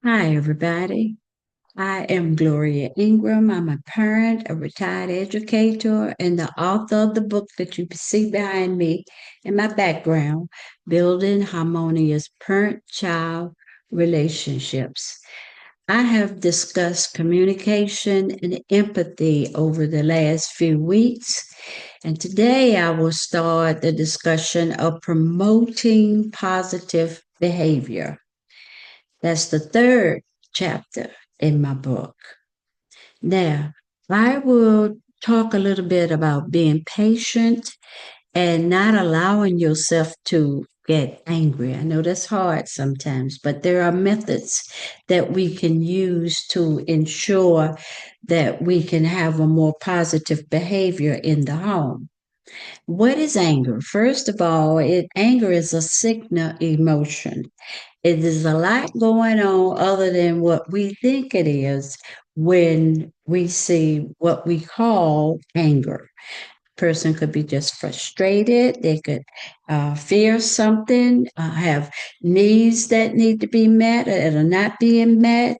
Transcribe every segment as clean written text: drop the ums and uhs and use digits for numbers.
Hi, everybody. I am Gloria Ingram. I'm a parent, a retired educator, and the author of the book that you see behind me in my background, Building Harmonious Parent Child Relationships. I have discussed communication and empathy over the last few weeks, and today I will start the discussion of promoting positive behavior. That's the third chapter in my book. Now, I will talk a little bit about being patient and not allowing yourself to get angry. I know that's hard sometimes, but there are methods that we can use to ensure that we can have a more positive behavior in the home. What is anger? First of all, anger is a signal emotion. It is a lot going on other than what we think it is when we see what we call anger. Person could be just frustrated. They could fear something, have needs that need to be met that are not being met.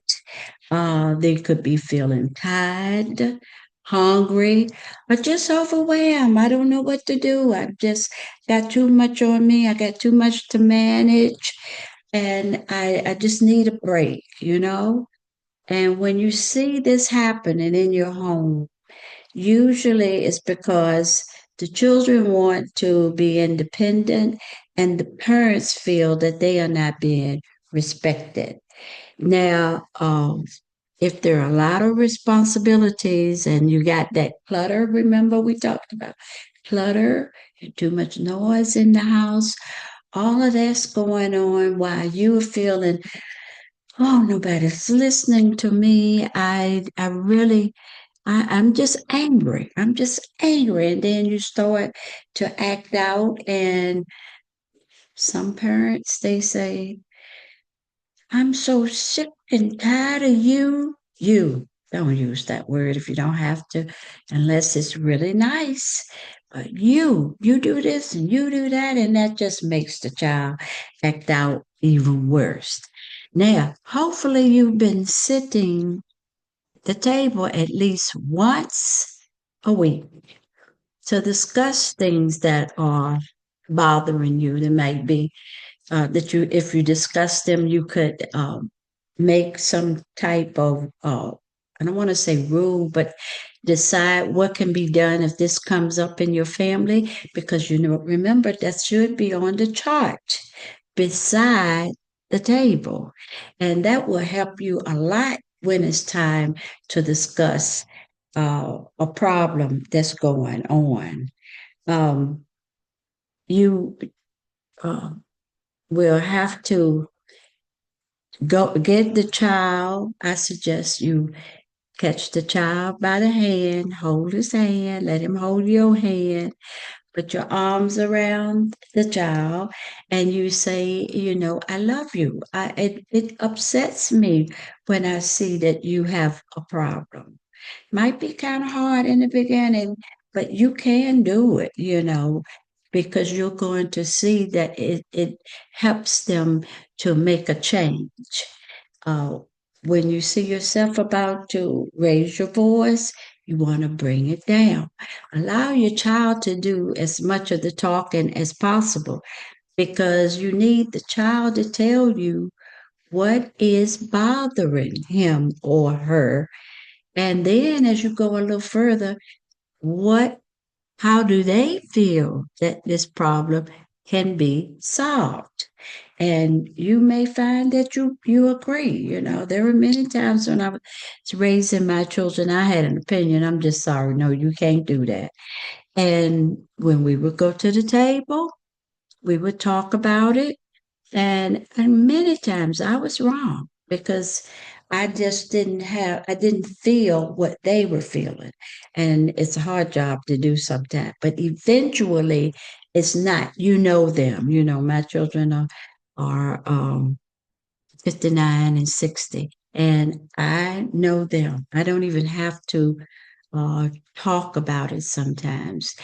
They could be feeling tired, hungry, or just overwhelmed. I don't know what to do. I've just got too much on me. I got too much to manage, and I just need a break. And when you see this happening in your home, usually it's because the children want to be independent and the parents feel that they are not being respected. Now, if there are a lot of responsibilities and you got that clutter, remember we talked about clutter, too much noise in the house, all of that's going on while you're feeling, oh, nobody's listening to me. I'm just angry. I'm just angry. And then you start to act out. And some parents, they say, I'm so sick and tired of you. You don't use that word if you don't have to, unless it's really nice. But you do this and you do that, and that just makes the child act out even worse. Now, hopefully, you've been sitting at the table at least once a week to discuss things that are bothering you. There might be that if you discuss them, you could make some type of, I don't want to say rule, but decide what can be done if this comes up in your family, because remember that should be on the chart beside the table. And that will help you a lot when it's time to discuss a problem that's going on. Um, you uh, will have to go get the child. I suggest you catch the child by the hand, hold his hand, let him hold your hand, put your arms around the child, and you say, I love you. It upsets me when I see that you have a problem. Might be kind of hard in the beginning, but you can do it, because you're going to see that it helps them to make a change. Uh, when you see yourself about to raise your voice, you want to bring it down. Allow your child to do as much of the talking as possible because you need the child to tell you what is bothering him or her. And then as you go a little further, what how do they feel that this problem can be solved? And you may find that you agree. There were many times when I was raising my children, I had an opinion. I'm just sorry. No, you can't do that. And when we would go to the table, we would talk about it. And many times I was wrong because I didn't feel what they were feeling. And it's a hard job to do sometimes. But eventually it's not. You know them. My children are 59 and 60. And I know them. I don't even have to talk about it sometimes.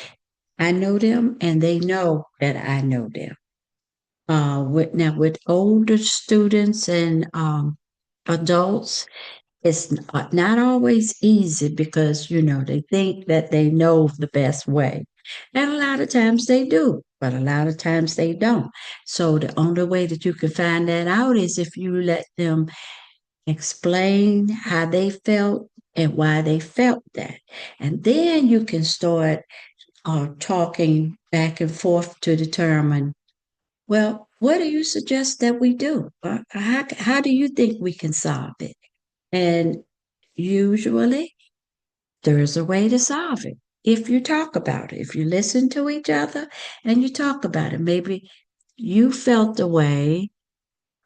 I know them and they know that I know them. With older students and adults, it's not always easy because, they think that they know the best way. And a lot of times they do, but a lot of times they don't. So the only way that you can find that out is if you let them explain how they felt and why they felt that. And then you can start talking back and forth to determine, well, what do you suggest that we do? How do you think we can solve it? And usually there's a way to solve it. If you talk about it, if you listen to each other and you talk about it, maybe you felt the way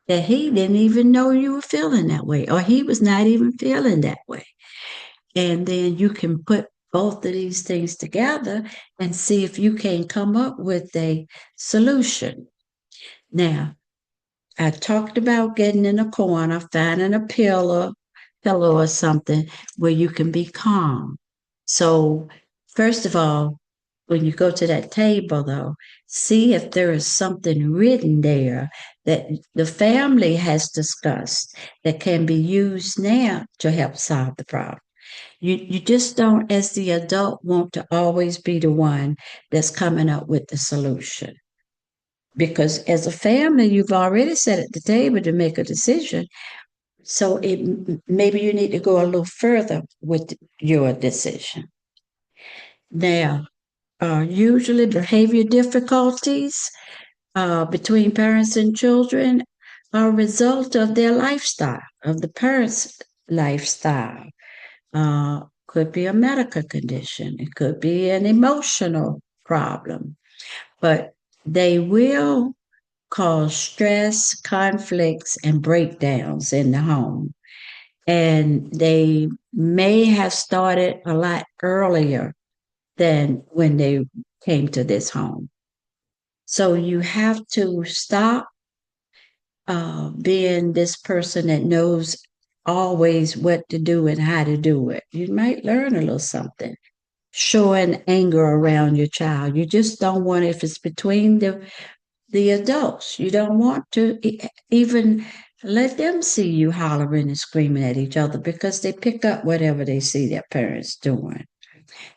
that he didn't even know you were feeling that way, or he was not even feeling that way. And then you can put both of these things together and see if you can come up with a solution. Now, I talked about getting in a corner, finding a pillow or something where you can be calm. So, first of all, when you go to that table, though, see if there is something written there that the family has discussed that can be used now to help solve the problem. You just don't, as the adult, want to always be the one that's coming up with the solution. Because as a family, you've already sat at the table to make a decision. So maybe you need to go a little further with your decision. Now, usually behavior difficulties between parents and children are a result of their lifestyle, of the parents' lifestyle. Could be a medical condition, it could be an emotional problem, but they will cause stress, conflicts, and breakdowns in the home. And they may have started a lot earlier than when they came to this home. So you have to stop being this person that knows always what to do and how to do it. You might learn a little something. Showing anger around your child. You just don't want, if it's between the adults, you don't want to even let them see you hollering and screaming at each other because they pick up whatever they see their parents doing.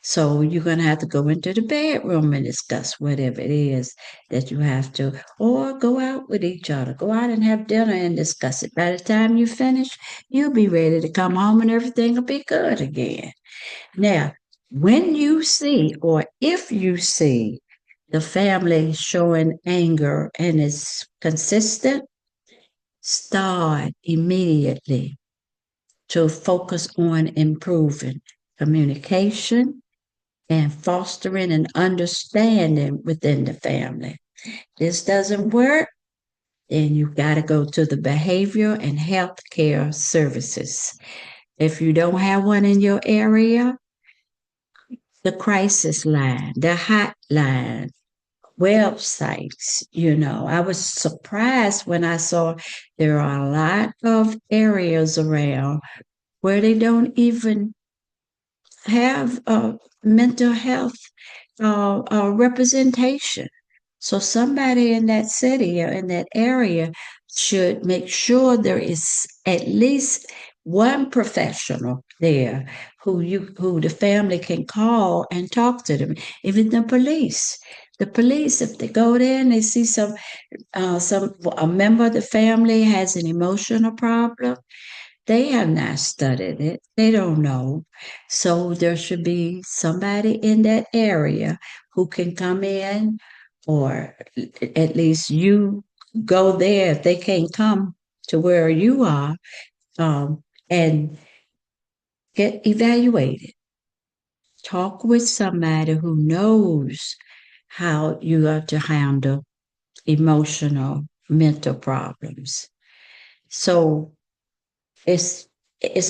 So you're going to have to go into the bedroom and discuss whatever it is that you have to, or go out with each other. Go out and have dinner and discuss it. By the time you finish, you'll be ready to come home and everything will be good again. Now, when you see, or if you see the family showing anger and it's consistent, start immediately to focus on improving communication and fostering an understanding within the family. This doesn't work, then you've got to go to the behavior and health care services. If you don't have one in your area, the crisis line, the hotline, websites. I was surprised when I saw there are a lot of areas around where they don't even have mental health representation. So somebody in that city or in that area should make sure there is at least one professional there who the family can call and talk to them. Even the police. The police, if they go there and they see some a member of the family has an emotional problem, they have not studied it. They don't know. So there should be somebody in that area who can come in, or at least you go there if they can't come to where you are, and get evaluated. Talk with somebody who knows how you are to handle emotional, mental problems. So it's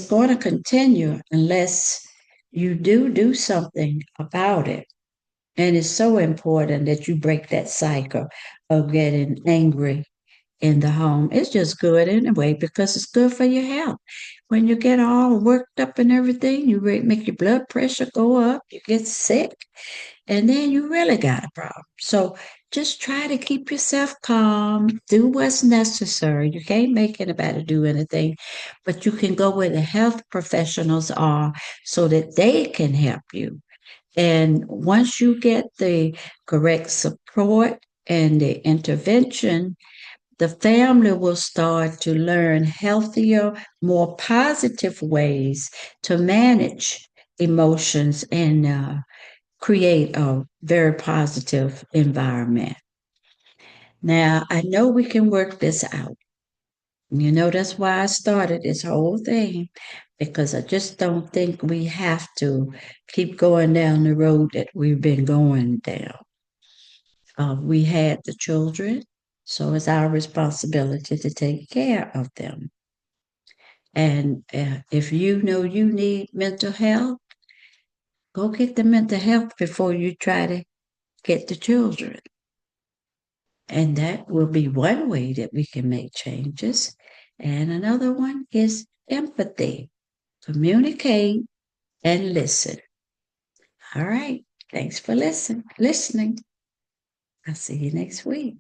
going to continue unless you do something about it. And it's so important that you break that cycle of getting angry in the home. It's just good anyway because it's good for your health. When you get all worked up and everything, you make your blood pressure go up, you get sick. and then you really got a problem. So just try to keep yourself calm, do what's necessary. You can't make anybody do anything, but you can go where the health professionals are so that they can help you. And once you get the correct support and the intervention, the family will start to learn healthier, more positive ways to manage emotions and create a very positive environment. Now, I know we can work this out. That's why I started this whole thing, because I just don't think we have to keep going down the road that we've been going down. We had the children, so it's our responsibility to take care of them. And if you know you need mental health, go get the mental health before you try to get the children. And that will be one way that we can make changes. And another one is empathy. Communicate and listen. All right. Thanks for listening. I'll see you next week.